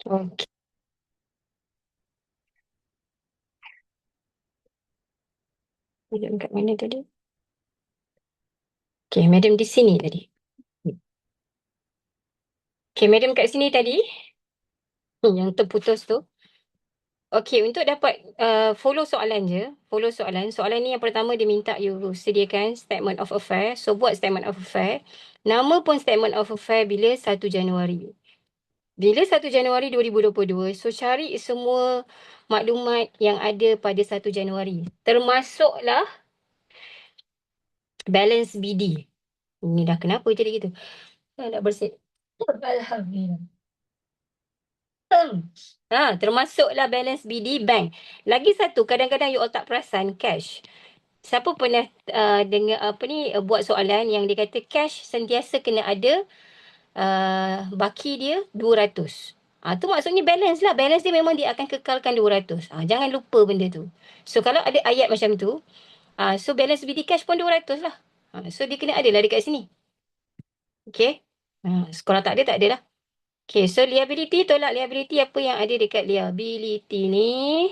Okey. Madam kat mana tadi? Okey, madam di sini tadi. Okey, madam kat sini tadi. Yang terputus tu. Okey, untuk dapat follow soalan je. Follow soalan. Soalan ni yang pertama dia minta you sediakan statement of affair. So, buat statement of affair. Nama pun statement of affair bila 1 Januari. Bila 1 Januari 2022, so cari semua maklumat yang ada pada 1 Januari. Termasuklah balance BD. Ini dah kenapa jadi gitu? Nak bersih. Alhamdulillah. Termasuklah balance BD bank. Lagi satu, kadang-kadang you all tak perasan cash. Siapa pernah dengar buat soalan yang dia kata cash sentiasa kena ada baki dia 200. Tu maksudnya balance lah. Balance dia memang dia akan kekalkan 200. Jangan lupa benda tu. So kalau ada ayat macam tu, so balance BD cash pun 200 lah. So dia kena ada lah dekat sini. Okay. Kalau tak ada, tak ada lah. Okay, so liability, tolak liability apa yang ada dekat liability ni.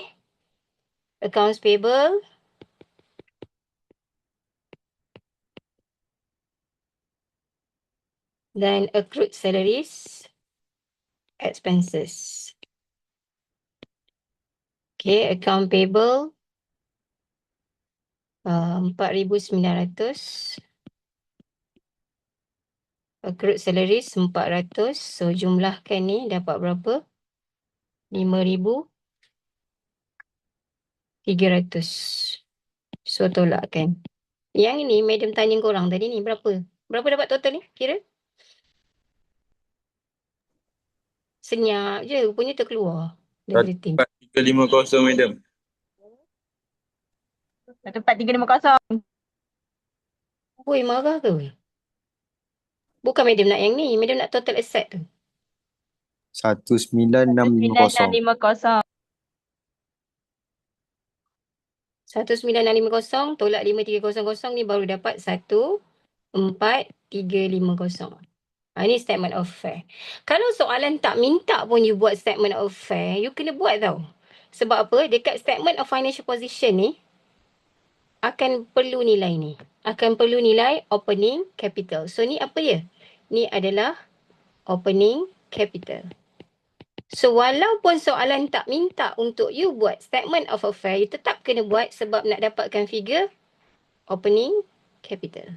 Accounts payable. Dan accrued salaries. Expenses. Okay, account payable. 4,900. Accrued salaries 400. So, jumlahkan ni dapat berapa? 5,300. So, tolakkan. Yang ini, madam tanya korang tadi ni, berapa? Berapa dapat total ni, kira? Senyap je, rupanya terkeluar daripada tim. 350, madam. 14350. Oi, marah ke? Bukan madam nak yang ni, madam nak total asset tu. 19650. 9650. 19650 tolak 5300 ni baru dapat 14350. Ini statement of affair. Kalau soalan tak minta pun you buat statement of affair, you kena buat tau. Sebab apa? Dekat statement of financial position ni, akan perlu nilai ni. Akan perlu nilai opening capital. So ni apa dia? Ni adalah opening capital. So walaupun soalan tak minta untuk you buat statement of affair, you tetap kena buat sebab nak dapatkan figure opening capital.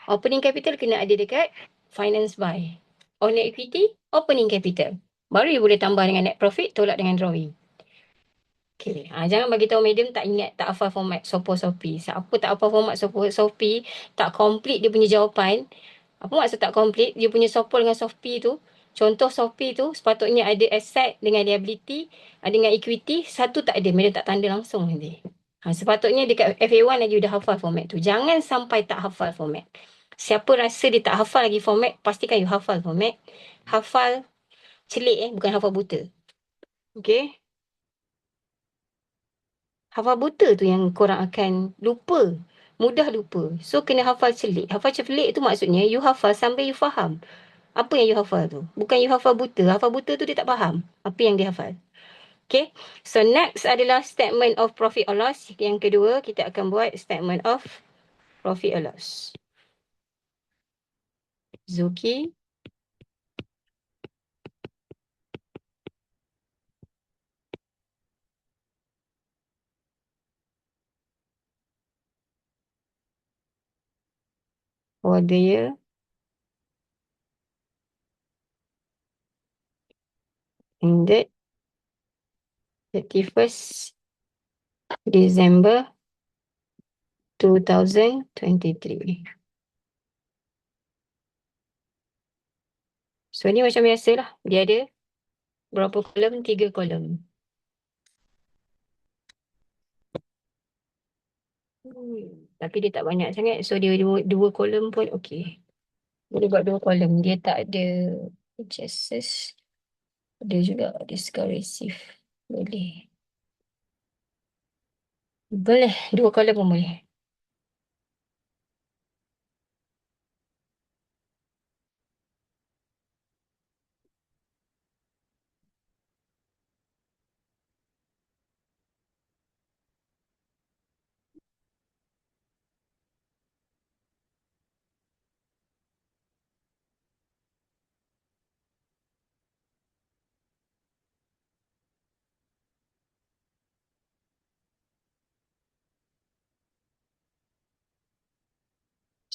Opening capital kena ada dekat finance by. On net equity, opening capital. Baru you boleh tambah dengan net profit, tolak dengan drawing. Okay. Jangan bagi tahu medium tak ingat, tak hafal format Sopo Sopi. Siapa tak hafal format Sopo Sopi, tak complete dia punya jawapan. Apa maksud tak complete? Dia punya Sopo dengan Sopi tu. Contoh Sopi tu sepatutnya ada asset dengan liability, ada dengan equity, satu tak ada. Medium tak tanda langsung nanti. Sepatutnya dekat FA1 lagi dah hafal format tu. Jangan sampai tak hafal format. Siapa rasa dia tak hafal lagi format, pastikan you hafal format. Hafal celik bukan hafal buta. Okay. Hafal buta tu yang korang akan lupa. Mudah lupa. So, kena hafal celik. Hafal celik tu maksudnya you hafal sampai you faham. Apa yang you hafal tu? Bukan you hafal buta. Hafal buta tu dia tak faham apa yang dia hafal. Okay. So, next adalah statement of profit or loss. Yang kedua, kita akan buat statement of profit or loss. Zuki. Order year. Ended 31st December 2023. So, ni macam biasalah. Dia ada berapa kolom? 3 kolom. Tapi dia tak banyak sangat. So, dia dua kolom pun okey. Boleh buat 2 kolom. Dia tak ada purchases. Ada juga discount receive. Boleh. Boleh. 2 kolom pun boleh.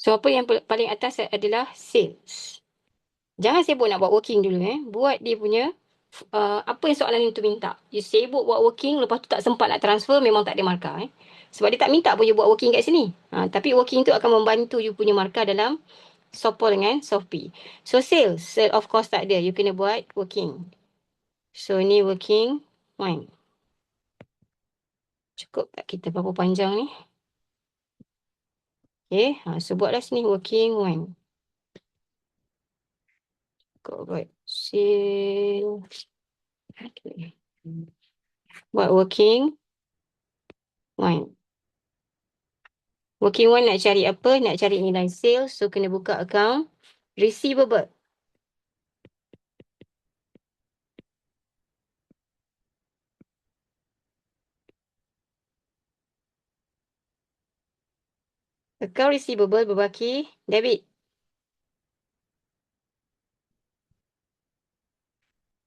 So, apa yang paling atas adalah sales. Jangan sibuk nak buat working dulu. Buat dia punya apa yang soalan itu minta. You sibuk buat working, lepas tu tak sempat nak transfer, memang tak ada markah. Sebab dia tak minta pun you buat working kat sini. Tapi working tu akan membantu you punya markah dalam Sopol dengan Softpay. So sales of course tak ada. You kena buat working. So ni working 1. Cukup tak kita berapa panjang ni? Okay. So buatlah sini working 1. Kau buat sale. Okay. Buat working 1. Working 1 nak cari apa? Nak cari nilai sales. So kena buka account receivable. Account receivable berbaki debit.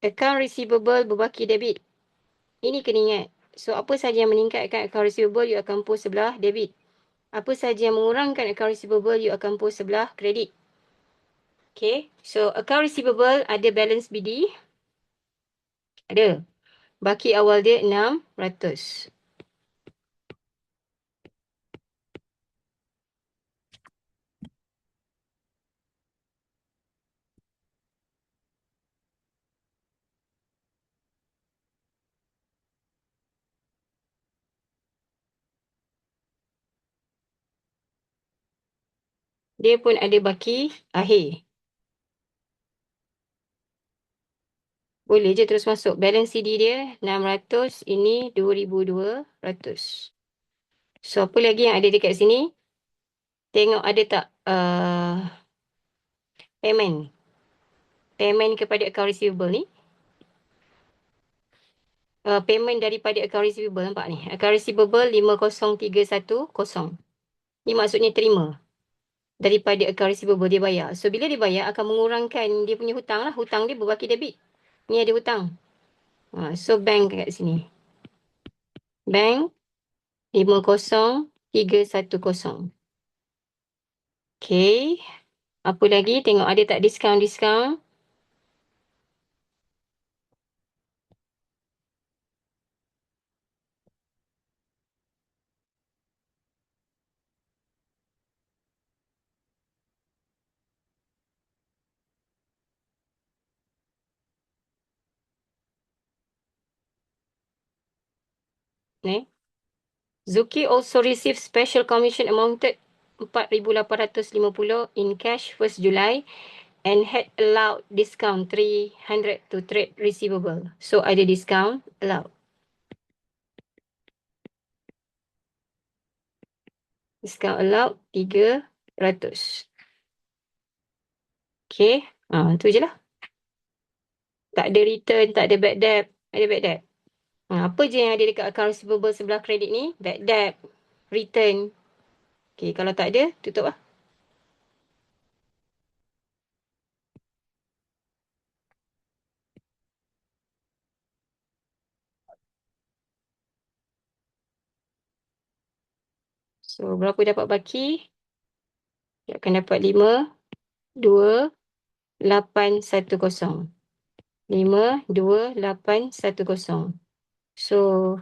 Account receivable berbaki debit. Ini kena ingat. So apa saja yang meningkatkan account receivable, you akan post sebelah debit. Apa saja yang mengurangkan account receivable, you akan post sebelah kredit. Okay. So account receivable ada balance BD. Ada. Baki awal dia 600. Dia pun ada baki akhir. Boleh je terus masuk. Balance CD dia 600. Ini 2,200. So apa lagi yang ada dekat sini? Tengok ada tak payment. Payment kepada account receivable ni. Payment daripada account receivable. Nampak ni. Account receivable 50310. Ni maksudnya terima. Daripada account receivable dia bayar. So bila dia bayar akan mengurangkan dia punya hutang lah. Hutang dia berbaki debit. Ni ada hutang. So bank kat sini. Bank 50310. Okay. Apa lagi? Tengok ada tak diskaun-diskaun. Ni. Zuki also received special commission amounted 4,850 in cash 1st July and had allowed discount 300 to trade receivable. So ada discount allowed. Discount allowed 300. Okay. Tu je lah. Tak ada return, tak ada bad debt. Ada bad debt. Apa je yang ada dekat account receivable sebelah kredit ni? Bad debt, return. Okay, kalau tak ada, tutup lah. So, berapa dapat baki? Dia akan dapat 52810. 52810. So,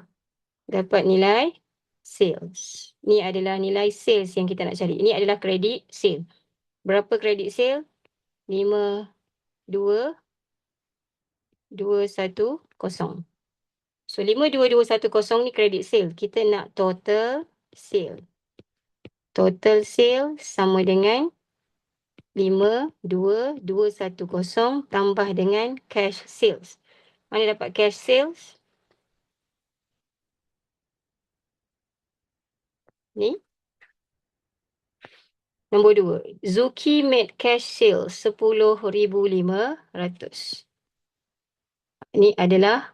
dapat nilai sales. Ni adalah nilai sales yang kita nak cari. Ini adalah kredit sale. Berapa kredit sale? 52210. So, 52210 ni kredit sale. Kita nak total sale. Total sale sama dengan 52210 tambah dengan cash sales. Mana dapat cash sales? Ni. Nombor 2. Zuki made cash sales 10,500. Ni adalah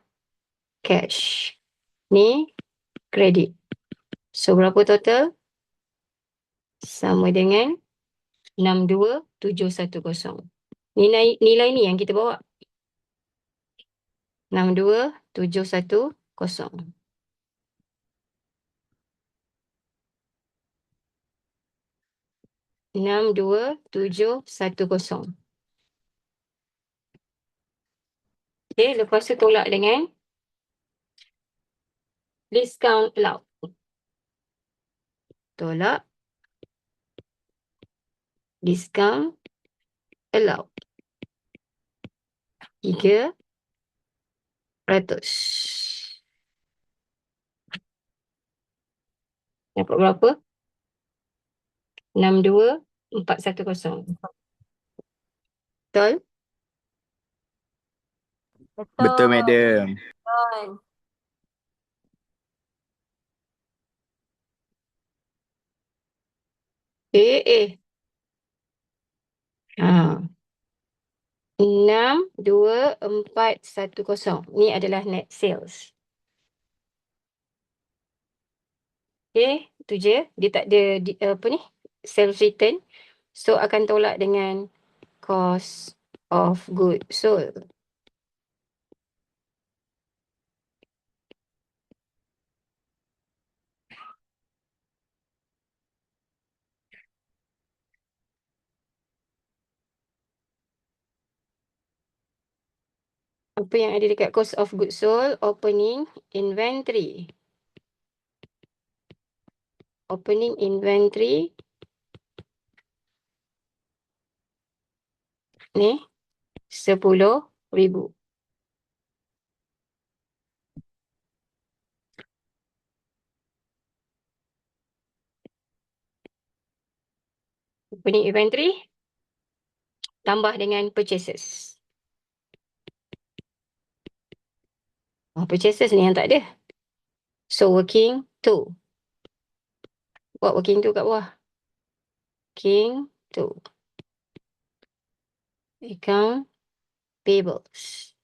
cash. Ni kredit. So, berapa total? Sama dengan 62710. Nilai ni yang kita bawa. 62710. 62,710. Okay, lepas tu tolak dengan discount allowed. Tolak discount allowed. 300. Dapat berapa? 62,410. Betul? Betul, madam. Betul. Eh. Ha. 62,410. Ni adalah net sales. Okay, tu je. Dia tak ada apa ni? Sales return. So akan tolak dengan cost of goods sold. Apa yang ada dekat cost of goods sold? Opening inventory. Opening inventory. Ni 10,000. Opening inventory tambah dengan purchases. Purchases ni yang tak ada. So working 2. Buat working 2 kat bawah. Working 2. Account payables.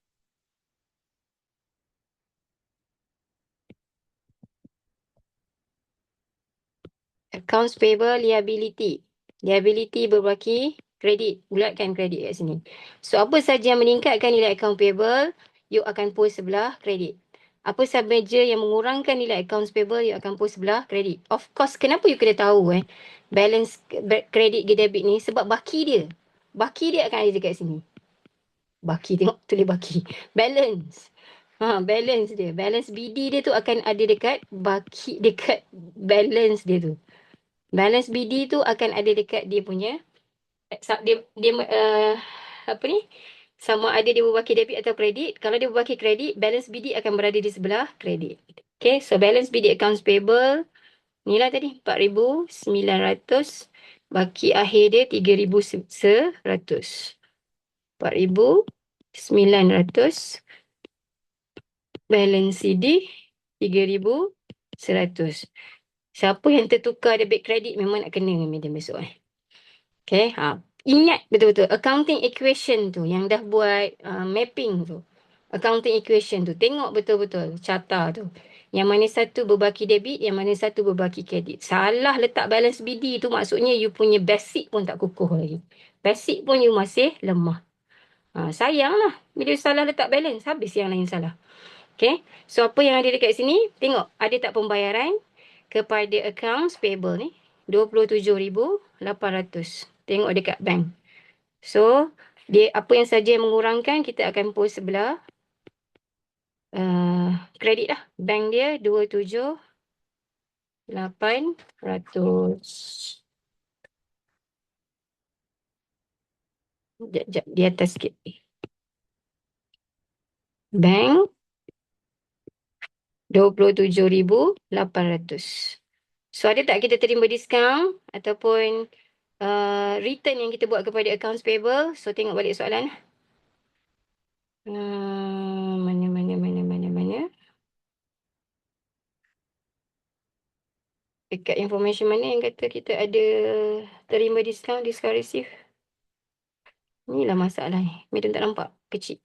Accounts payable liability. Liability berbaki kredit. Bulatkan kredit kat sini. So apa saja yang meningkatkan nilai account payable, you akan post sebelah kredit. Apa sahaja yang mengurangkan nilai accounts payable, you akan post sebelah kredit. Of course, kenapa you kena tahu balance kredit ke debit ni? Sebab baki dia. Baki dia akan ada dekat sini. Baki, tengok tulis baki. Balance. Balance dia. Balance BD dia tu akan ada dekat baki, dekat balance dia tu. Balance BD tu akan ada dekat dia punya dia apa ni? Sama ada dia berbaki debit atau kredit. Kalau dia berbaki kredit, balance BD akan berada di sebelah kredit. Okay, so balance BD accounts payable ni lah tadi 4,900. Baki akhir dia 3,100. 4,900. Balance CD 3,100. Siapa yang tertukar debit kredit memang nak kena dengan media besok. Okay. Ingat betul-betul accounting equation tu yang dah buat mapping tu. Accounting equation tu. Tengok betul-betul carta tu. Yang mana satu berbaki debit, yang mana satu berbaki kredit. Salah letak balance BD tu maksudnya you punya basic pun tak kukuh lagi. Basic pun you masih lemah. Sayanglah bila you salah letak balance, habis yang lain salah. Okay. So apa yang ada dekat sini? Tengok ada tak pembayaran kepada accounts payable ni. 27,800. Tengok dekat bank. So, dia apa yang saja yang mengurangkan, kita akan post sebelah kredit lah. Bank dia 27,800. Sekejap, di atas sikit. Bank 27,800. So, ada tak kita terima diskaun ataupun return yang kita buat kepada accounts payable? So, tengok balik soalan. Mana. Dekat information mana yang kata kita ada terima diskaun receive? Inilah masalah ni. Madam tak nampak. Kecil.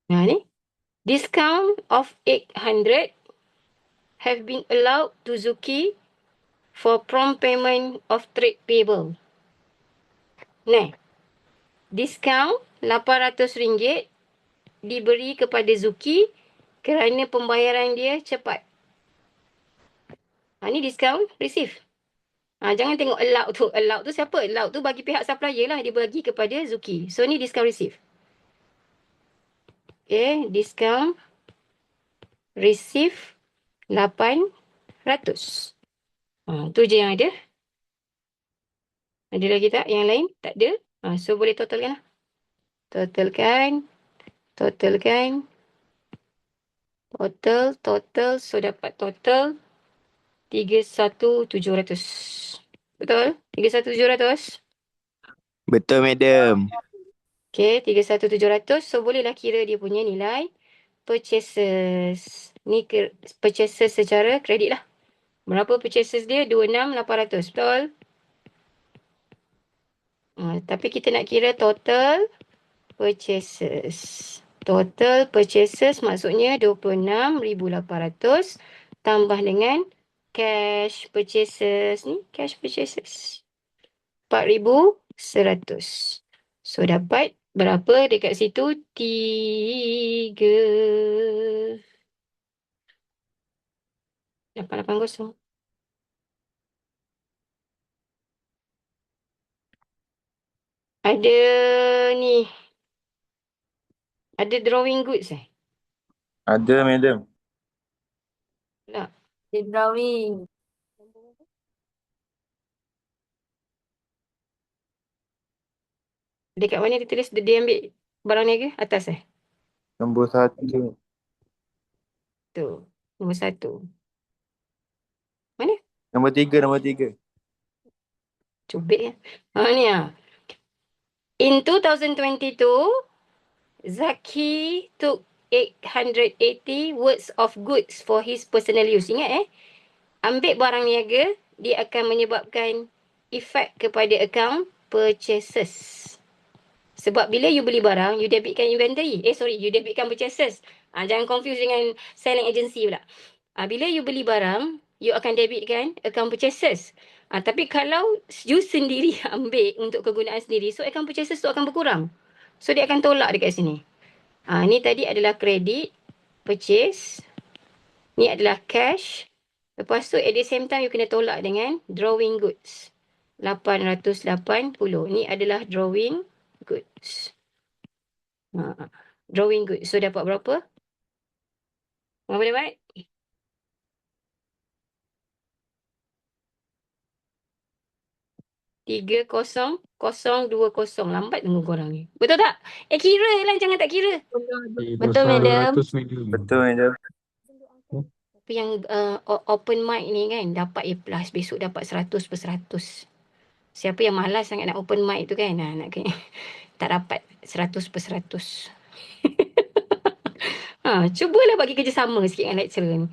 Nah ni. Discount of 800 have been allowed to Zuki for prompt payment of trade payable. Nah, discount RM800 diberi kepada Zuki kerana pembayaran dia cepat. Ni discount receive. Jangan tengok allowed tu. Allowed tu siapa? Allowed tu bagi pihak supplier lah. Dia bagi kepada Zuki. So, ni discount receive. Okay, discount receive 800. Tu je yang ada. Ada lagi tak? Yang lain? Tak ada. So, boleh totalkan lah. Totalkan. Total. So, dapat total 31,700. Betul? 31,700? Betul, madam. Okay, 31,700. So, bolehlah kira dia punya nilai purchases. Ni purchases secara kredit lah. Berapa purchases dia? 26,800. Betul? Tapi kita nak kira total purchases. Total purchases maksudnya 26,800 tambah dengan cash purchases. Ni cash purchases. 4,100. So, dapat berapa dekat situ? 3,880. Ada ni. Ada drawing goods Ada, madam. Tak. Dia drawing. Dekat mana dia tulis dia ambil barang niaga? Atas Nombor 1. Tu. Nombor 1. Mana? Nombor 3. Cubit ni In 2022, Zaki took 880 words of goods for his personal use. Ingat ambil barang niaga, dia akan menyebabkan efek kepada account purchases. Sebab bila you beli barang, you debitkan inventory. You debitkan purchases. Jangan confuse dengan selling agency pula. Bila you beli barang, you akan debitkan account purchases. Tapi kalau you sendiri ambil untuk kegunaan sendiri, so account purchases tu akan berkurang. So, dia akan tolak dekat sini. Ni tadi adalah credit, purchase. Ni adalah cash. Lepas tu, at the same time, you kena tolak dengan drawing goods. 880. Ni adalah drawing goods. Drawing goods. So, dapat berapa? Berapa dapat? 30,020. Lambat tunggu korang ni. Betul tak? Kira lah. Jangan tak kira. Betul, madam. Betul, madam. Tapi yang open mic ni kan, dapat A+. Besok dapat 100/100. Siapa yang malas sangat nak open mic tu kan, nak kena, tak dapat 100/100. Cubalah bagi kerjasama sikit dengan lecturer ni.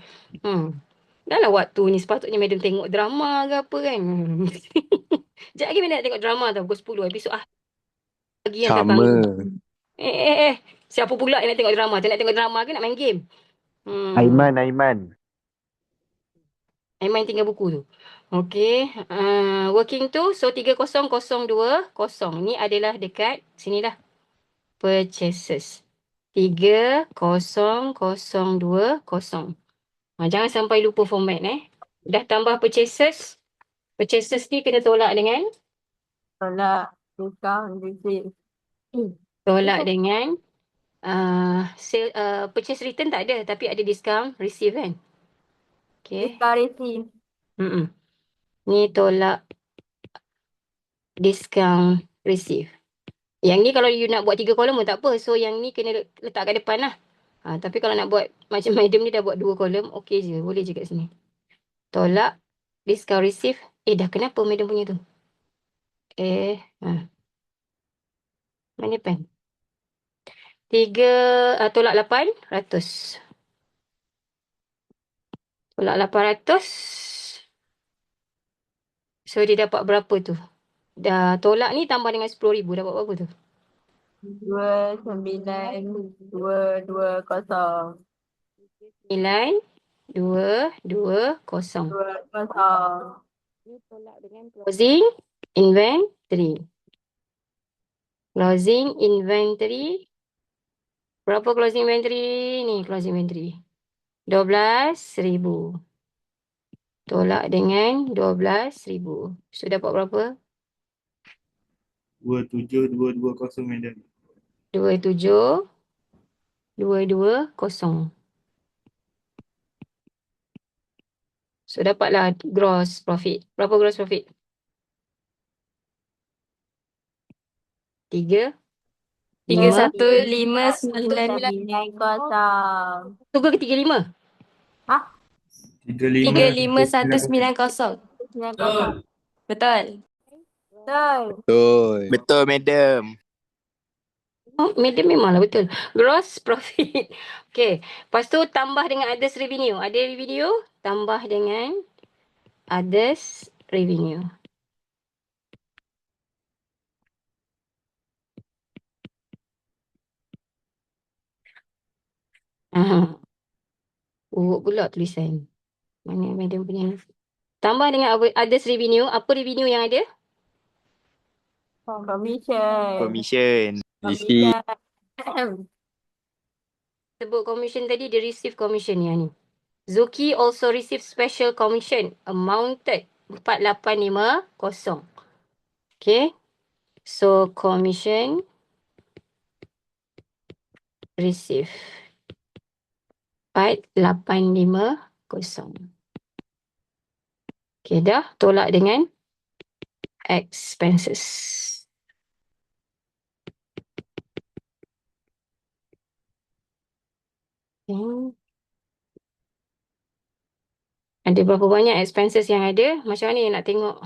Dah lah waktu ni sepatutnya madam tengok drama ke apa kan. Sekejap lagi madam nak tengok drama tau, pukul 10. Besok lagi yang tak Sama. tanggung. Siapa pula yang nak tengok drama tu? Nak tengok drama ke nak main game? Aiman. Aiman tinggal buku tu. Okey. Working tu, so 30,020. Ni adalah dekat sinilah. Purchases. 30,020. Jangan sampai lupa format Dah tambah purchases. Purchases ni kena tolak dengan? Tolak. Discount. Receive. Tolak dengan sale, purchase return tak ada, tapi ada discount receive kan? Okay. Discount receive. Ni tolak discount receive. Yang ni kalau you nak buat 3 kolom pun tak apa. So yang ni kena letak kat depan lah. Tapi kalau nak buat macam madam ni dah buat 2 kolom, okey je. Boleh je kat sini. Tolak discount receive. Dah kenapa madam punya tu? Mana pen? 3, tolak 800. Tolak 800. So, dia dapat berapa tu? Dah tolak ni tambah dengan 10,000. Dapat berapa tu? 29,220. 9220. 20. Ini tolak dengan closing inventory. Closing inventory. Berapa closing inventory? Ni closing inventory. 12,000. Tolak dengan 12,000. So, dapat berapa? 27220 madam. 27,220. So, dapatlah gross profit. Berapa gross profit? 3. 3159. Tunggu ke 35? Hah? 35,190. 90. Betul. Betul. Betul madam. Oh, madam memanglah betul. Gross profit. Okay. Lepas tu tambah dengan others revenue. Ada revenue, tambah dengan others revenue. Aha. Urut pula tulisan. Mana madam punya? Tambah dengan others revenue. Apa revenue yang ada? Commission. Commission. Commission. Sebut commission tadi, dia receive commission yang ni. Zuki also receive special commission amounted 4850. Okay. So, commission receive 4850. Okay, dah. Tolak dengan expenses. Okay. Ada berapa banyak expenses yang ada? Macam mana yang nak tengok?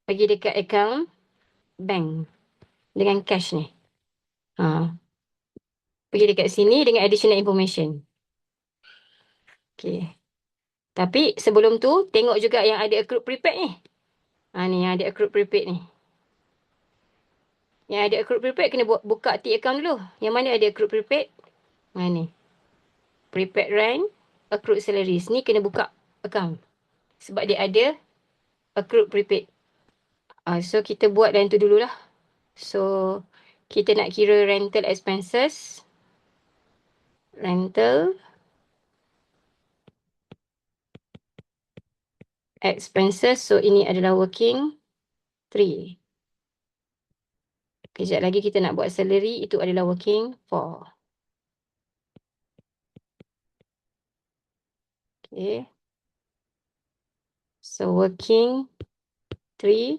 Pergi dekat account bank dengan cash ni. Pergi dekat sini dengan additional information. Okay. Tapi sebelum tu, tengok juga yang ada accrued prepaid ni. Ni yang ada accrued prepaid ni. Yang ada accrued prepaid kena buka T account dulu. Yang mana ada accrued prepaid? Ni. Prepaid rent, accrued salaries. Ni kena buka account. Sebab dia ada accrued prepaid. So, kita buat dan tu dululah. So, kita nak kira rental expenses. Rental expenses. So, ini adalah working 3. Kejap lagi kita nak buat salary. Itu adalah working 4. Okay. So, working 3.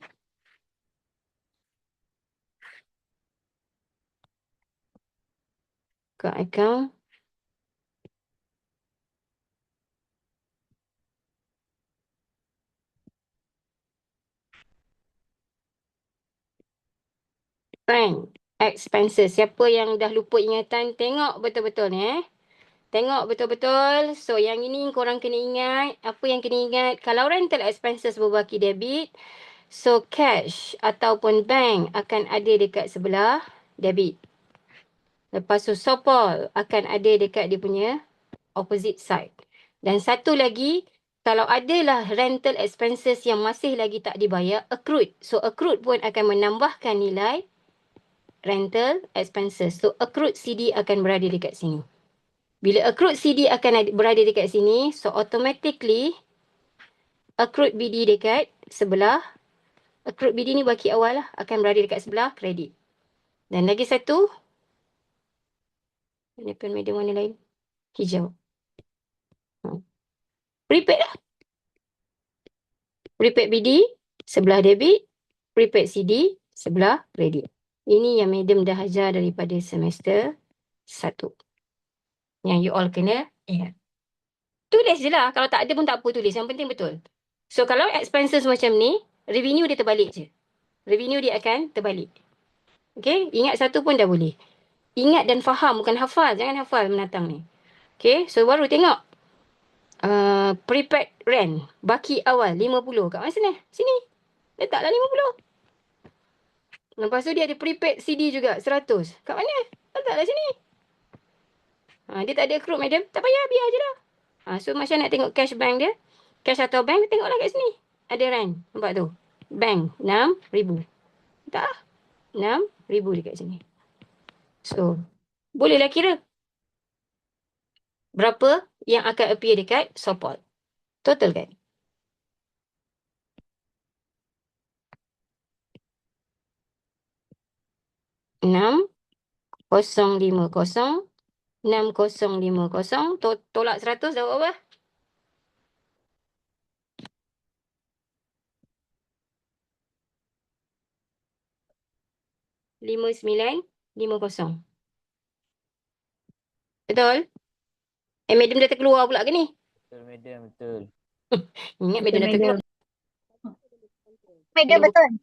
Ke account. Rent expenses. Siapa yang dah lupa ingatan, tengok betul-betul ni. Tengok betul-betul. So, yang ini korang kena ingat. Apa yang kena ingat? Kalau rental expenses berbaki debit, so cash ataupun bank akan ada dekat sebelah debit. Lepas tu Sopol akan ada dekat dia punya opposite side. Dan satu lagi, kalau adalah rental expenses yang masih lagi tak dibayar, accrued. So, accrued pun akan menambahkan nilai rental expenses. So, accrued CD akan berada dekat sini. Bila accrued CD akan berada dekat sini, so automatically accrued BD dekat sebelah. Accrued BD ni baki awal lah, akan berada dekat sebelah kredit. Dan lagi satu, ini pen media warna lain? Hijau. Prepaid lah. Prepaid BD sebelah debit, prepaid CD sebelah kredit. Ini yang madam dah ajar daripada semester 1. Yang you all kena ingat. Tulis je lah. Kalau tak ada pun tak apa tulis. Yang penting betul. So, kalau expenses macam ni, revenue dia terbalik je. Revenue dia akan terbalik. Okay? Ingat satu pun dah boleh. Ingat dan faham. Bukan hafal. Jangan hafal menatang ni. Okay? So, baru tengok. Prepaid rent. Baki awal 50. Kat mana sana? Sini. Letaklah 50. Lepas tu dia ada prepaid CD juga 100. Kat mana? Letaklah sini. Dia tak ada accrued, madam. Tak payah, biar je dah. So macam nak tengok cash bank dia. Cash atau bank, tengoklah kat sini. Ada rand. Nampak tu? Bank, 6,000. Tak lah. 6,000 dekat sini. So, bolehlah kira. Berapa yang akan appear dekat support. Total kan? Enam, 050, 6050, tolak 100 dah berapa? 5950. Betul? Madam dah terkeluar pula ke ni? Betul, madam. Betul. Ingat madam dah terkeluar. Madam betul.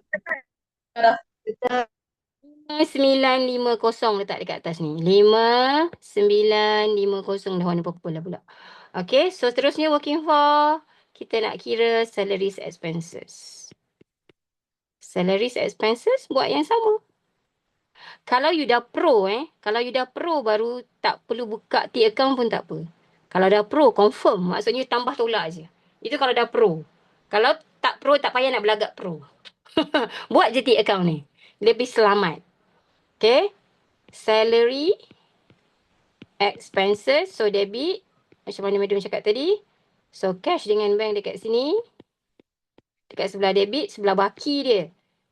5950 letak dekat atas ni. 5950 dah warna purple dah pula. Okay, so seterusnya working for. Kita nak kira salaries expenses. Salaries expenses buat yang sama. Kalau you dah pro baru tak perlu buka T account pun tak apa. Kalau dah pro confirm, maksudnya tambah tolak je. Itu kalau dah pro. Kalau tak pro tak payah nak berlagak pro. Buat je T account ni. Lebih selamat. Okay. Salary expenses. So debit. Macam mana madam cakap tadi. So cash dengan bank dekat sini. Dekat sebelah debit, sebelah baki dia.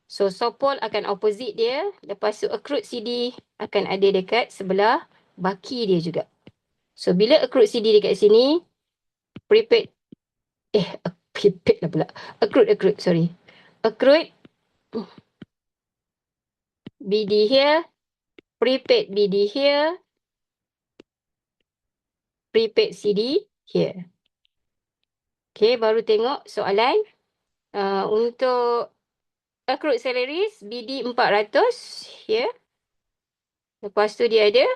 So Sopol akan opposite dia. Lepas tu accrued CD akan ada dekat sebelah baki dia juga. So bila accrued CD dekat sini, prepaid, prepaid lah pula. Accrued, sorry. Accrued BD here, prepaid BD here, prepaid CD here. Okay, baru tengok soalan. Untuk accrued salaries, BD 400 here. Lepas tu dia ada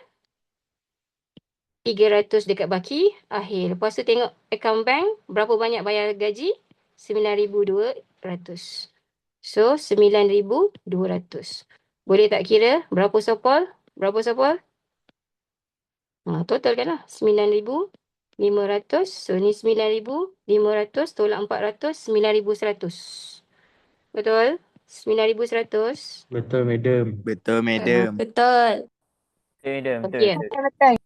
300 dekat baki akhir. Lepas tu tengok account bank, berapa banyak bayar gaji? 9,200. So 9,200. Boleh tak kira berapa Sopol? Berapa Sopol? Total kan lah 9,500. So ni 9,500 tolak 400, 9,100. Betul? 9,100. Betul, madam. Betul, madam. Betul. Betul, madam. Betul, Okey. betul. Betul.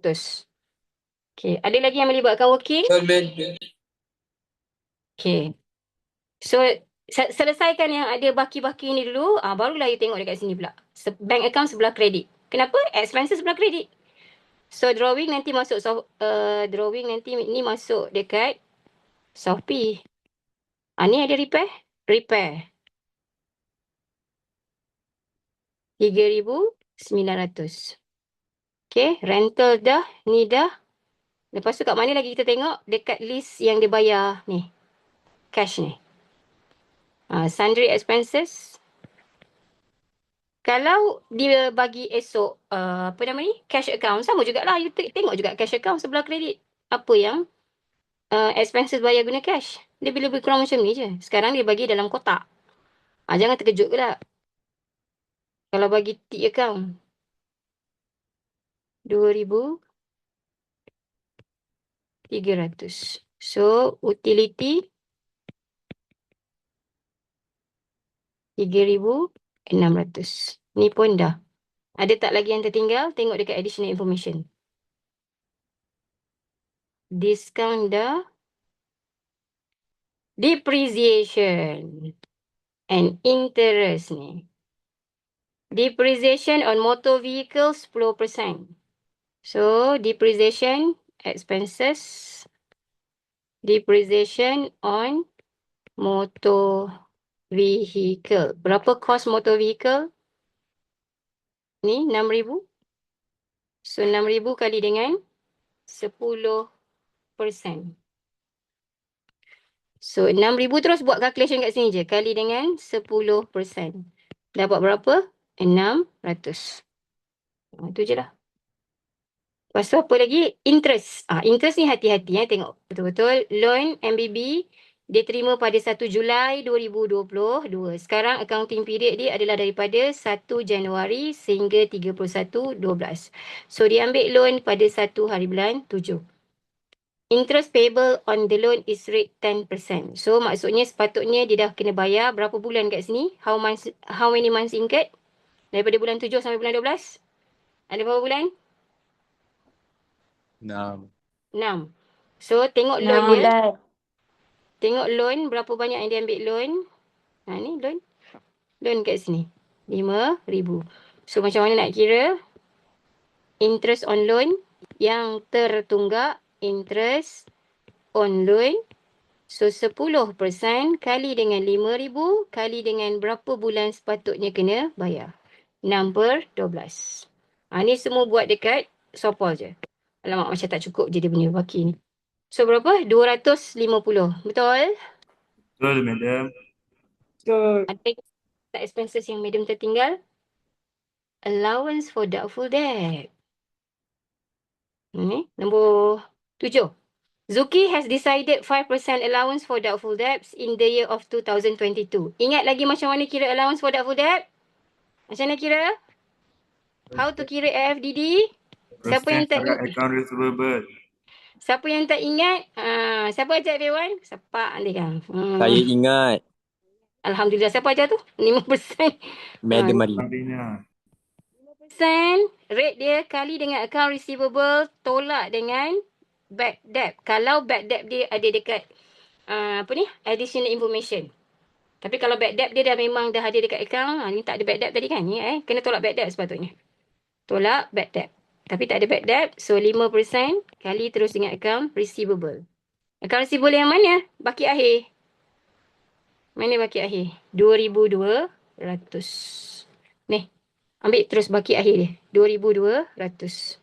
100. Okay, ada lagi yang melibatkan working? Okay. So, selesaikan yang ada baki-baki ni dulu, barulah you tengok dekat sini pula. Bank account sebelah kredit. Kenapa? Expenses sebelah kredit. So, drawing nanti masuk ni masuk dekat Shopee. Ni ada repair? Repair. 3,900. Okay, rental dah, ni dah. Lepas tu kat mana lagi kita tengok? Dekat list yang dia bayar ni. Cash ni. Sundry expenses. Kalau dia bagi esok, apa nama ni? Cash account. Sama jugalah. You tengok juga cash account sebelah kredit. Apa yang expenses bayar guna cash. Dia bila lebih kurang macam ni je. Sekarang dia bagi dalam kotak. Jangan terkejut ke tak? Kalau bagi T account. 2,300. So, utility 3,600. Ni pun dah. Ada tak lagi yang tertinggal? Tengok dekat additional information. Discount dah. Depreciation and interest ni. Depreciation on motor vehicles 10%. So, depreciation expenses. Depreciation on motor vehicle. Berapa cost motor vehicle? Ni 6,000. So, 6,000 kali dengan 10%. So, 6,000 terus buat calculation kat sini je. Kali dengan 10%. Dapat berapa? 600. Itu je lah. Lepas tu apa lagi? Interest. Interest ni hati-hati. Tengok betul-betul. Loan MBB Dia terima pada 1 Julai 2022. Sekarang accounting period dia adalah daripada 1 Januari sehingga 31/12. So dia ambil loan pada 1 hari bulan 7. Interest payable on the loan is rate 10%. So maksudnya sepatutnya dia dah kena bayar berapa bulan kat sini? How many months incurred? Daripada bulan 7 sampai bulan 12? Ada berapa bulan? 6. 6. So tengok 6 loan dia. bulan. Tengok loan berapa banyak yang dia ambil loan. Ni loan. Loan kat sini. 5,000. So macam mana nak kira? Interest on loan yang tertunggak. Interest on loan. So 10% kali dengan 5,000 kali dengan berapa bulan sepatutnya kena bayar. 6/12. Ni semua buat dekat Sopol je. Alamak, macam tak cukup je dia punya baki ni. So berapa? 250. Betul? Betul, madam. Ada tak expenses yang madam tertinggal? Allowance for doubtful debt. Ni nombor 7. Zuki has decided 5% allowance for doubtful debts in the year of 2022. Ingat lagi macam mana kira allowance for doubtful debt? Macam mana kira? How to kira AFDD? Siapa yang tak ingat? Account receivable. Siapa yang tak ingat? Siapa ajar everyone? Sepak dia kan. Saya ingat. Alhamdulillah. Siapa ajar tu? 5%. Madam Mari. Sampingnya. 5% rate dia kali dengan account receivable tolak dengan bad debt. Kalau bad debt dia ada dekat additional information. Tapi kalau bad debt dia dah memang dah ada dekat account, ni tak ada bad debt tadi kan? Ni kena tolak bad debt sepatutnya. Tolak bad debt. Tapi tak ada bad debt, so 5% kali terus dengan account receivable. Account receivable yang mana? Baki akhir. Mana baki akhir? 2,200. Ni. Ambil terus baki akhir dia. 2,200.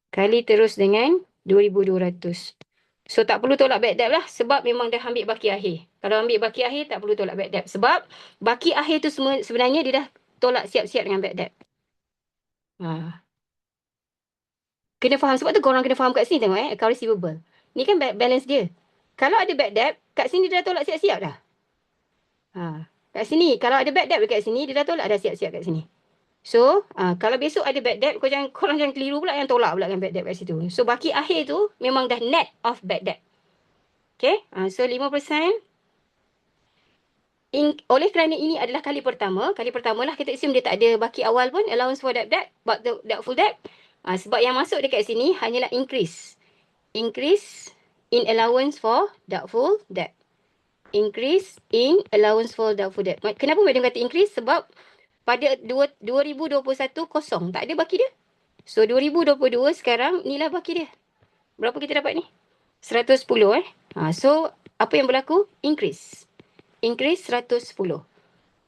Kali terus dengan 2,200. So tak perlu tolak bad debt lah. Sebab memang dah ambil baki akhir. Kalau ambil baki akhir tak perlu tolak bad debt. Sebab baki akhir tu semua sebenarnya dia dah tolak siap-siap dengan bad debt. Kena faham. Sebab tu korang kena faham kat sini tengok account receivable. Ni kan balance dia. Kalau ada bad debt, kat sini dia dah tolak siap-siap dah. Kat sini. Kalau ada bad debt dekat sini, dia dah tolak dah siap-siap kat sini. So, kalau besok ada bad debt, korang jangan keliru pula yang tolak pula dengan bad debt kat situ. So, baki akhir tu memang dah net of bad debt. Okay? So, 5%. Oleh kerana ini adalah kali pertama lah kita assume dia tak ada baki awal pun, allowance for debt, but the doubtful debt. Sebab yang masuk dekat sini hanyalah increase. Increase in allowance for doubtful debt. Increase in allowance for doubtful debt. Kenapa madam kata increase? Sebab pada 2021 kosong. Tak ada baki dia. So 2022 sekarang inilah baki dia. Berapa kita dapat ni? 110 So apa yang berlaku? Increase. Increase 110.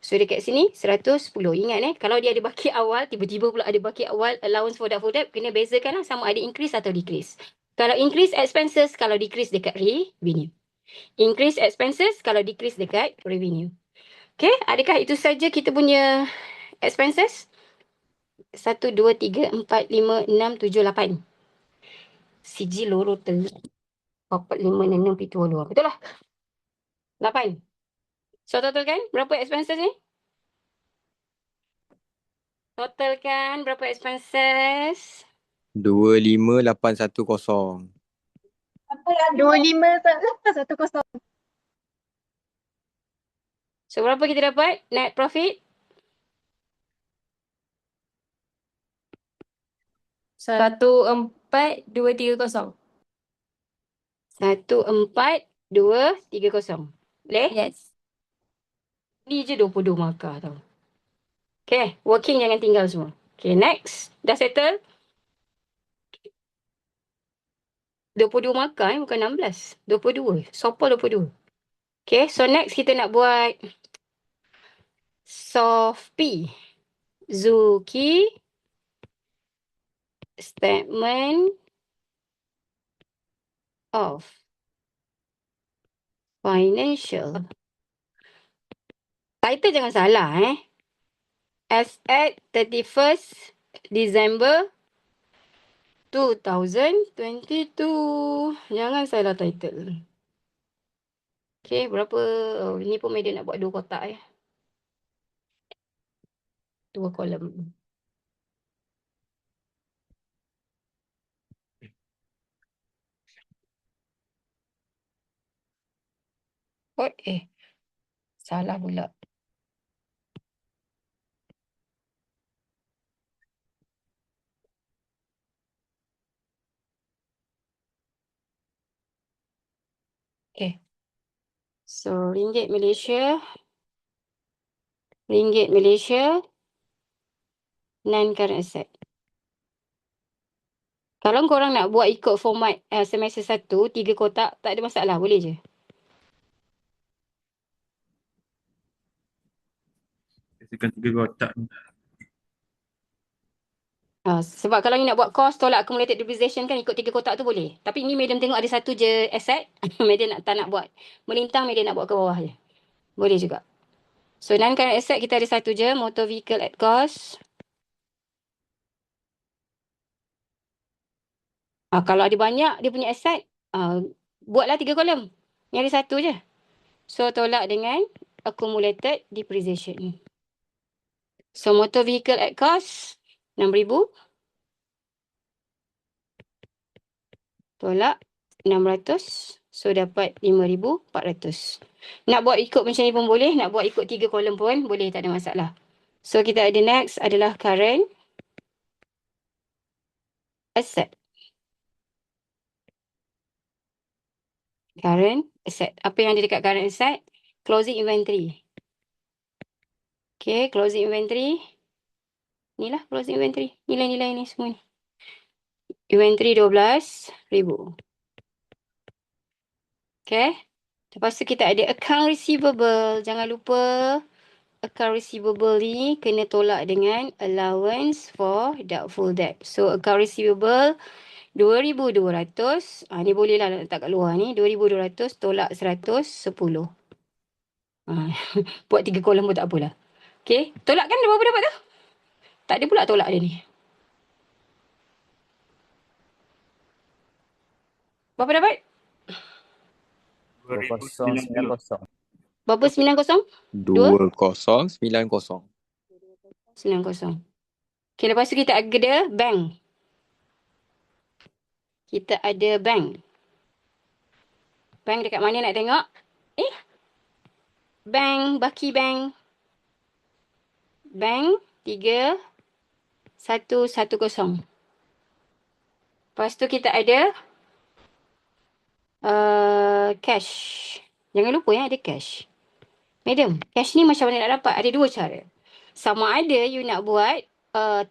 So dekat sini 110. Ingat kalau dia ada baki awal, tiba-tiba pula ada baki awal allowance for doubtful debt, kena bezakan lah sama ada increase atau decrease. Kalau increase expenses, kalau decrease dekat revenue. Increase expenses, kalau decrease dekat revenue. Okay, adakah itu saja kita punya expenses? 1, 2, 3, 4, 5, 6, 7, 8. Siji, loro, telu, 4, 5, 6, 7, 8. Betul lah. 8. So total kan? Berapa expenses ni? Total kan? Berapa expenses? 25810. 25,810. So berapa kita dapat? Net profit? 14,230. 14,230. Boleh? Yes. Ni je 22 markah tau. Okay, working jangan tinggal semua. Okay, next. Dah settle? 22 markah bukan 16. 22. Sopol 22. Okay, so next kita nak buat Sophie. Zuki. Statement of financial. Title jangan salah As at 31st December 2022. Jangan salah title. Okay, berapa? Oh, ni pun Madam nak buat 2 kotak ya. 2 kolom. Oh, salah pula. Okay. So, ringgit Malaysia, non-current asset. Kalau korang nak buat ikut format semester 1, 3 kotak, tak ada masalah, boleh je. Kasihkan 3 kotak ni. Sebab kalau you nak buat cost tolak accumulated depreciation kan ikut 3 kotak tu boleh. Tapi ni Madam tengok ada satu je asset. Madam tak nak buat melintang, Madam nak buat ke bawah je. Boleh juga. So non-current asset kita ada satu je, motor vehicle at cost. Kalau ada banyak dia punya asset, buatlah 3 kolom. Ni ada satu je. So tolak dengan accumulated depreciation. So motor vehicle at cost 6,000. Tolak 600. So dapat 5,400. Nak buat ikut macam ni pun boleh. Nak buat ikut 3 kolom pun boleh. Tak ada masalah. So kita ada next adalah current asset. Current asset. Apa yang ada dekat current asset? Closing inventory. Okay, closing inventory. Inilah closing inventory. Nilai-nilai ni semua ni. Inventory 12,000. Okay. Lepas tu kita ada account receivable. Jangan lupa account receivable ni kena tolak dengan allowance for doubtful debt. So account receivable 2,200. Ni boleh lah letak kat luar ni. 2,200 tolak 110. Buat 3 kolom pun tak apalah. Okay. Tolak kan berapa dapat tu? Tak ada pula tolak dia ni. Berapa dapat? 2090. Berapa 90? 2090. 90. Okay, lepas tu kita ada bank. Kita ada bank. Bank dekat mana nak tengok? Bank, baki bank. Bank 3110. Lepas tu kita ada cash. Jangan lupa ada cash. Madam, cash ni macam mana nak dapat? Ada 2 cara. Sama ada you nak buat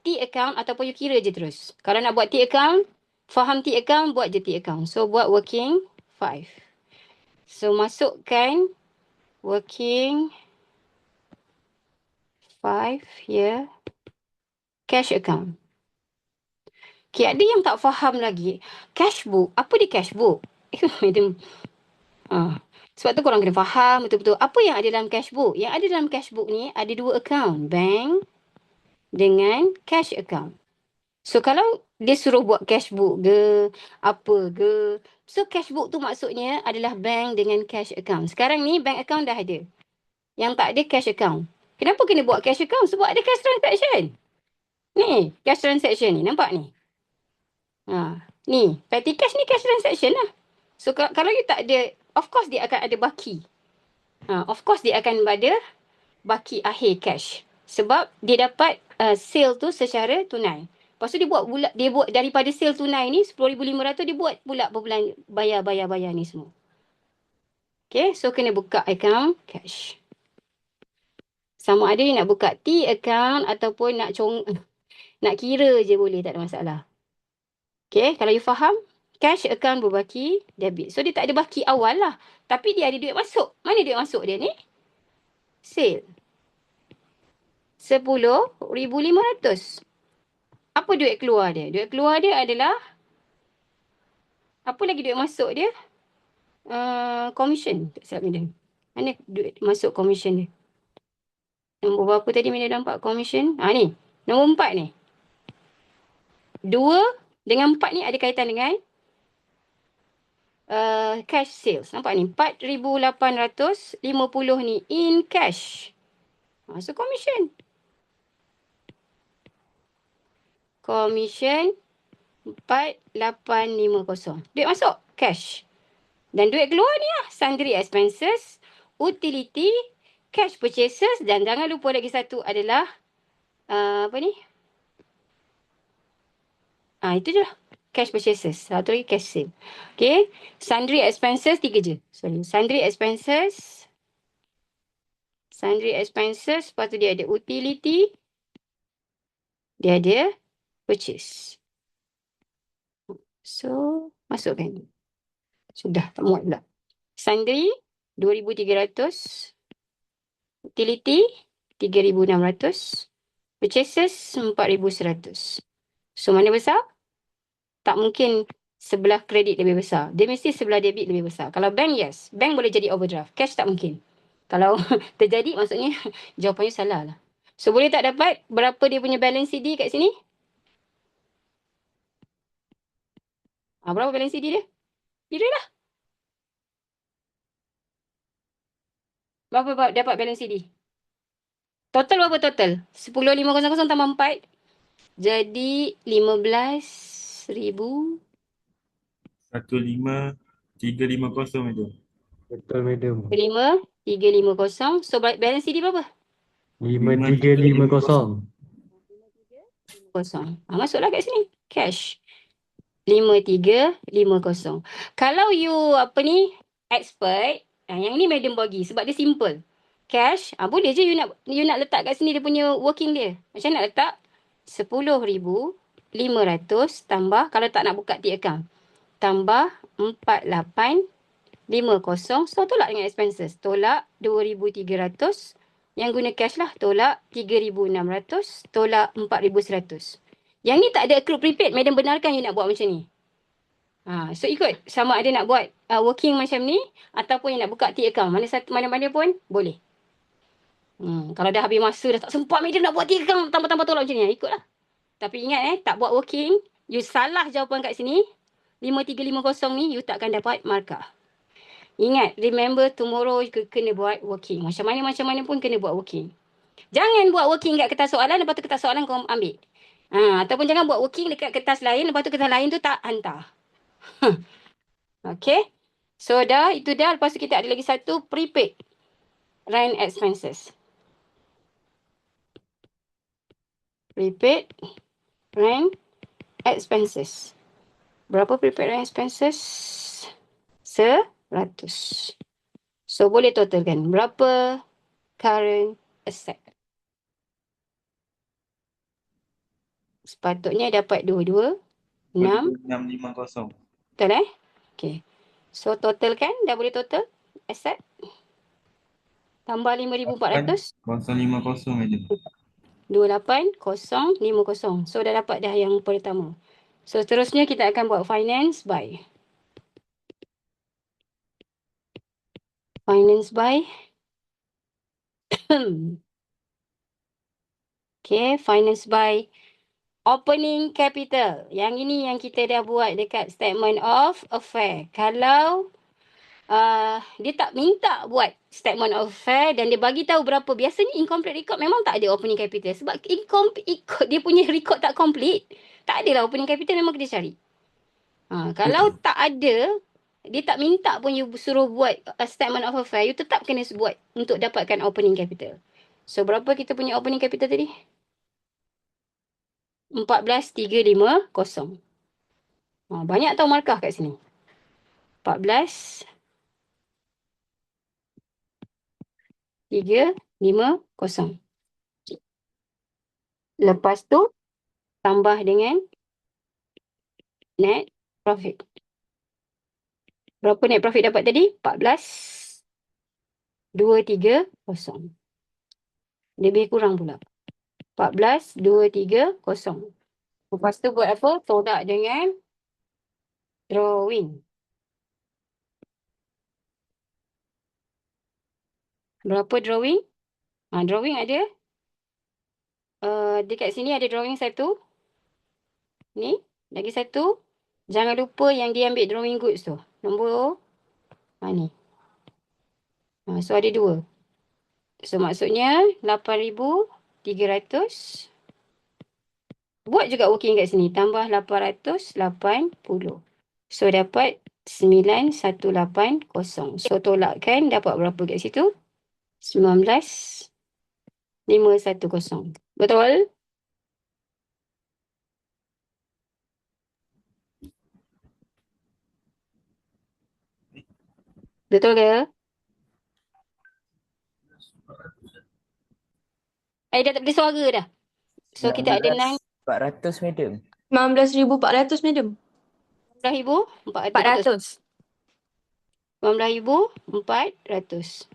T account ataupun you kira je terus. Kalau nak buat T account, faham T account, buat je T account. So, buat working 5. So, masukkan working 5 here. Cash account. Okay, ada yang tak faham lagi. Cash book. Apa dia cash book? Madam. Sebab tu korang kena faham betul-betul. Apa yang ada dalam cash book? Yang ada dalam cash book ni ada 2 account. Bank dengan cash account. So, kalau dia suruh buat cash book ke, apa ke. So, cash book tu maksudnya adalah bank dengan cash account. Sekarang ni bank account dah ada. Yang tak ada cash account. Kenapa kena buat cash account? Sebab ada cash transaction. Ni, cash transaction ni. Nampak ni? Ni, petty cash ni cash transaction lah. So, kalau you tak ada, of course dia akan ada baki. Of course dia akan ada baki akhir cash. Sebab dia dapat sale tu secara tunai. Lepas tu dia buat daripada sale tunai ni 10,500 dia buat pula bayar ni semua. Okay, so kena buka account cash. Sama ada you nak buka T account ataupun nak kira je boleh, tak ada masalah. Okay, kalau you faham, cash account berbaki debit. So, dia tak ada baki awal lah. Tapi dia ada duit masuk. Mana duit masuk dia ni? Sale. 10,500. Apa duit keluar dia? Duit keluar dia adalah, apa lagi duit masuk dia? Commission. Tak silap Madam. Mana duit masuk commission dia? Nombor berapa tadi Madam nampak commission? Ni. Nombor 4 ni. 2 dengan 4 ni ada kaitan dengan cash sales. Nampak ni? 4,850 ni in cash. So, commission. Commission 4,850. Duit masuk. Cash. Dan duit keluar ni lah. Sundry expenses, utility, cash purchases, dan jangan lupa lagi satu adalah apa ni? Itu je lah. Cash purchases. Satu lagi cash sale. Okay. Sundry expenses 3 je. Sorry. Sundry expenses. Lepas tu dia ada utility. Dia ada purchase. So, masukkan. Sudah, tak muat pula. Sundry 2,300. Utility 3,600. Purchases 4,100. So, mana besar? Tak mungkin sebelah kredit lebih besar. Dia mesti sebelah debit lebih besar. Kalau bank, yes. Bank boleh jadi overdraft. Cash tak mungkin. Kalau terjadi, maksudnya jawapannya salah lah. So, boleh tak dapat berapa dia punya balance CD kat sini? Berapa balance CD dia? Kira lah. Berapa dapat balance CD? Total berapa total? 10,500 tambah 4. Jadi 15,000. 15,350 itu. Betul, madam. 5,350. So, balance CD berapa? 5,350. Kosong. Masuklah kat sini. Cash. 5,350. Kalau you expert, yang ni madam bagi sebab dia simple. Cash, boleh je you nak letak kat sini dia punya working dia. Macam nak letak 10,500 tambah, kalau tak nak buka T account, tambah 4,850. So, tolak dengan expenses. Tolak 2,300. Yang guna cash lah. Tolak 3,600. Tolak 4,100. Yang ni tak ada accrued prepaid. Madam benarkan you nak buat macam ni. So, ikut. Sama ada nak buat working macam ni ataupun you nak buka T account. Mana-mana pun boleh. Kalau dah habis masa, dah tak sempat madam nak buat T account, tambah-tambah tolak macam ni. Ikutlah. Tapi ingat tak buat working, you salah jawapan kat sini, 5,350 ni, you takkan dapat markah. Ingat, remember tomorrow you kena buat working. Macam mana pun kena buat working. Jangan buat working kat kertas soalan, lepas tu kertas soalan kau ambil. Ataupun jangan buat working dekat kertas lain, lepas tu kertas lain tu tak hantar. Okay. So dah, itu dah. Lepas tu kita ada lagi satu, prepaid rent expenses. Prepaid rent expenses. Berapa prepaid rent expenses? 100. So, boleh totalkan. Berapa current asset? Sepatutnya dapat 22, 6. 650. Betul Okay. So, totalkan. Dah boleh total asset. Tambah 5,400. 050 aja. 28,050. So, dah dapat dah yang pertama. So, seterusnya kita akan buat finance by. Finance by. Okay, finance by opening capital. Yang ini yang kita dah buat dekat statement of affair. Kalau dia tak minta buat statement of affair dan dia bagi tahu berapa, biasanya incomplete record memang tak ada opening capital. Sebab dia punya record tak complete. Tak adalah opening capital, memang kena cari. Kalau tak ada, dia tak minta pun you suruh buat a statement of affair, you tetap kena buat untuk dapatkan opening capital. So, berapa kita punya opening capital tadi? 14,350. Banyak tau markah kat sini. 14,350. Lepas tu, tambah dengan net profit. Berapa net profit dapat tadi? 14,230. Lebih kurang pula. 14,230. Lepas tu buat apa? Tolak dengan drawing. Berapa drawing? Drawing ada. Dekat sini ada drawing satu. Ni. Lagi satu. Jangan lupa yang dia ambil drawing goods tu. Nombor ni. So ada 2. So maksudnya 8,300. Buat juga working kat sini. Tambah 880. So dapat 9180. So tolakkan dapat berapa kat situ? 19,510. Betul? Betul ke? Dah tak ada suara dah. So kita ada 400, madam. 19,400, madam. 19,400. 19,400.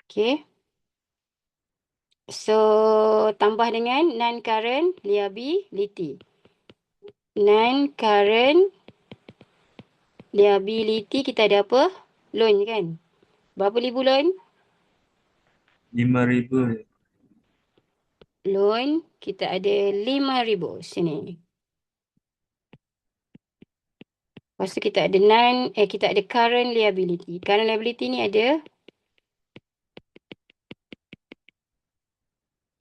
Okay. So tambah dengan non-current liability. Non-current liability kita ada apa? Loan kan? Berapa ribu loan? 5,000. Loan kita ada 5,000 sini. Lepas tu kita ada kita ada current liability. Current liability ni ada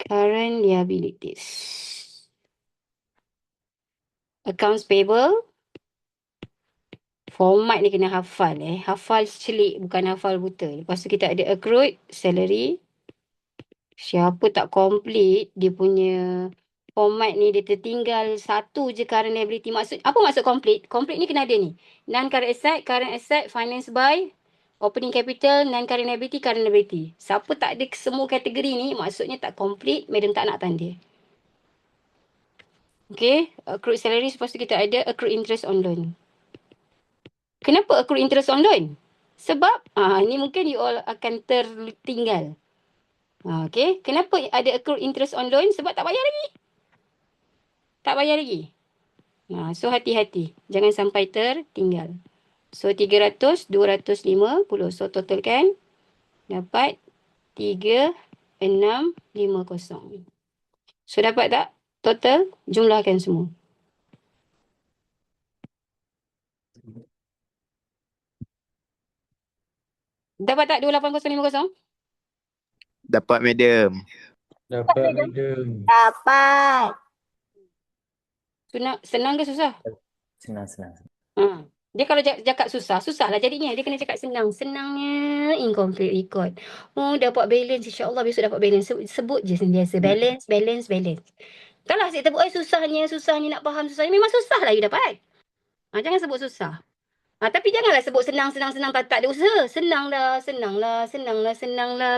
current liabilities. Accounts payable. Format ni kena hafal Hafal celik, bukan hafal buta. Lepas tu kita ada accrued salary. Siapa tak complete dia punya format ni, dia tertinggal satu je current liability. Apa maksud complete? Complete ni kena ada ni. Non-current asset, finance by, opening capital, non-current liability, current liability. Siapa tak ada semua kategori ni, maksudnya tak complete, madam tak nak tanda. Okay, accrued salary, lepas tu kita ada accrued interest on loan. Kenapa accrued interest on loan? Sebab, ni mungkin you all akan tertinggal. Okay, kenapa ada accrued interest on loan? Sebab tak bayar lagi. Tak bayar lagi. So hati-hati. Jangan sampai tertinggal. So 300, 250. So totalkan. Dapat 3,650. So dapat tak? Total. Jumlahkan semua. Dapat tak 28050? Dapat, madam. Dapat, madam. Dapat. Senang ke susah? Senang. Dia kalau cakap susah, susahlah jadinya. Dia kena cakap senang. Senangnya incomplete record. Dapat balance. InsyaAllah besok dapat balance. Sebut je sentiasa. Balance. Taklah asyik tebuk, susahnya nak faham susahnya. Memang susah lah you dapat. Jangan sebut susah. Tapi janganlah sebut senang, tak ada usaha. Senang lah.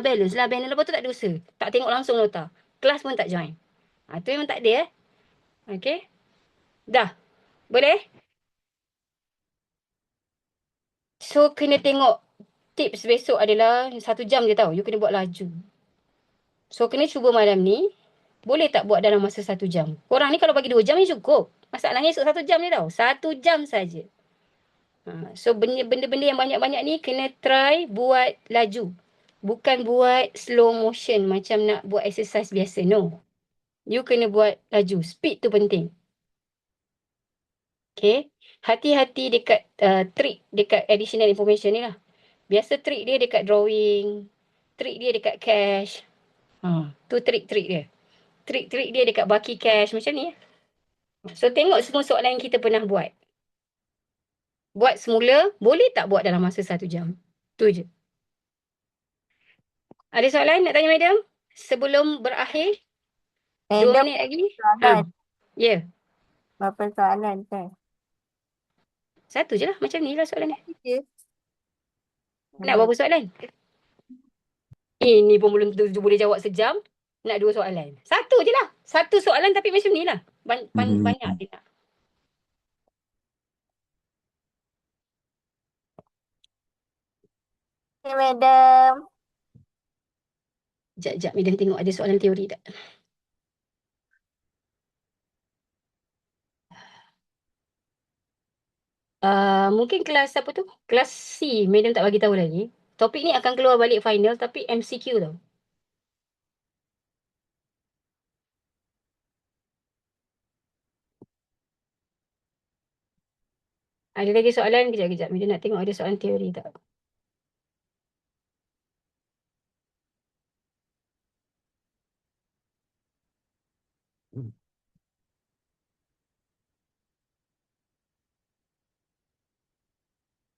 Balance lah. Lepas tu tak ada usaha. Tak tengok langsung nota. Kelas pun tak join. Tu memang tak ada Okay. Dah. Boleh? So, kena tengok. Tips besok adalah 1 jam je tau. You kena buat laju. So, kena cuba malam ni. Boleh tak buat dalam masa 1 jam? Korang ni kalau bagi 2 jam ni cukup. Masalahnya esok 1 jam je tau. 1 jam saja. So, benda-benda yang banyak-banyak ni kena try buat laju. Bukan buat slow motion macam nak buat exercise biasa. No. You kena buat laju. Speed tu penting. Okay. Hati-hati dekat trick dekat additional information ni lah. Biasa trick dia dekat drawing. Trick dia dekat cash. Tu trick dia. Trick dia dekat baki cash macam ni. So tengok semua soalan yang kita pernah buat. Buat semula, boleh tak buat dalam masa 1 jam? Tu je. Ada soalan nak tanya madam? Sebelum berakhir? 2 minit lagi? Soalan. Ya. Berapa soalan tu? 1 je lah. Macam ni lah soalan dia. Ya. Nak berapa soalan? Ini pun belum tentu boleh jawab sejam. Nak 2 soalan. 1 je lah. 1 soalan tapi macam ni lah. Banyak dia nak. Okay, madam. Sekejap, madam tengok ada soalan teori tak? Mungkin kelas apa tu? Kelas C, madam tak bagi tahu lagi. Topik ni akan keluar balik final tapi MCQ tau. Ada lagi soalan? Kejap-kejap. Mida nak tengok ada soalan teori tak.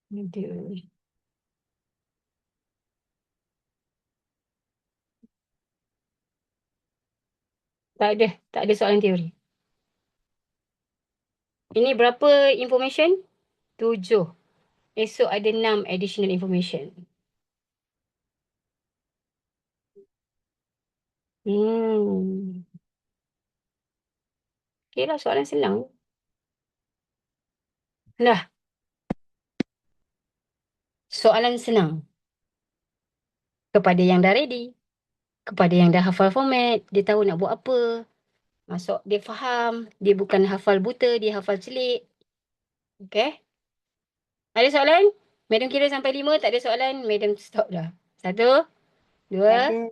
Ada. Tak ada. Tak ada soalan teori. Ini berapa information? 7. Esok ada 6 additional information. Okey lah, soalan senang. Dah. Soalan senang. Kepada yang dah ready. Kepada yang dah hafal format. Dia tahu nak buat apa. Masuk, dia faham. Dia bukan hafal buta, dia hafal celik. Okay. Ada soalan? Madam kira sampai 5, tak ada soalan. Madam stop dah. 1, 2, Ada.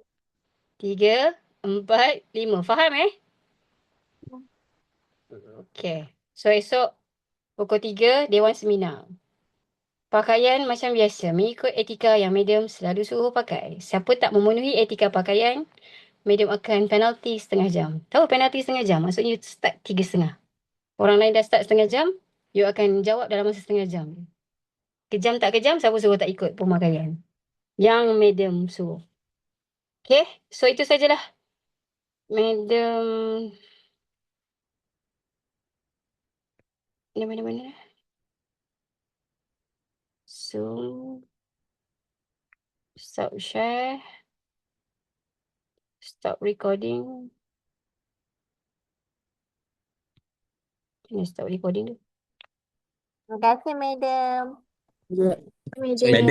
3, 4, 5. Faham Okay. So esok pukul 3, Dewan Seminar. Pakaian macam biasa, mengikut etika yang Madam selalu suruh pakai. Siapa tak memenuhi etika pakaian, Madam akan penalti setengah jam. Tahu penalti setengah jam? Maksudnya you start 3:30. Orang lain dah start setengah jam, you akan jawab dalam masa setengah jam. Kejam tak kejam, siapa suruh tak ikut pemakaian. Yang Madam suruh. Okay, so itu sajalah. Madam... Mana? So, stop share. Stop recording. Kena stop recording tu. Terima kasih, Madam. Ya. Madam.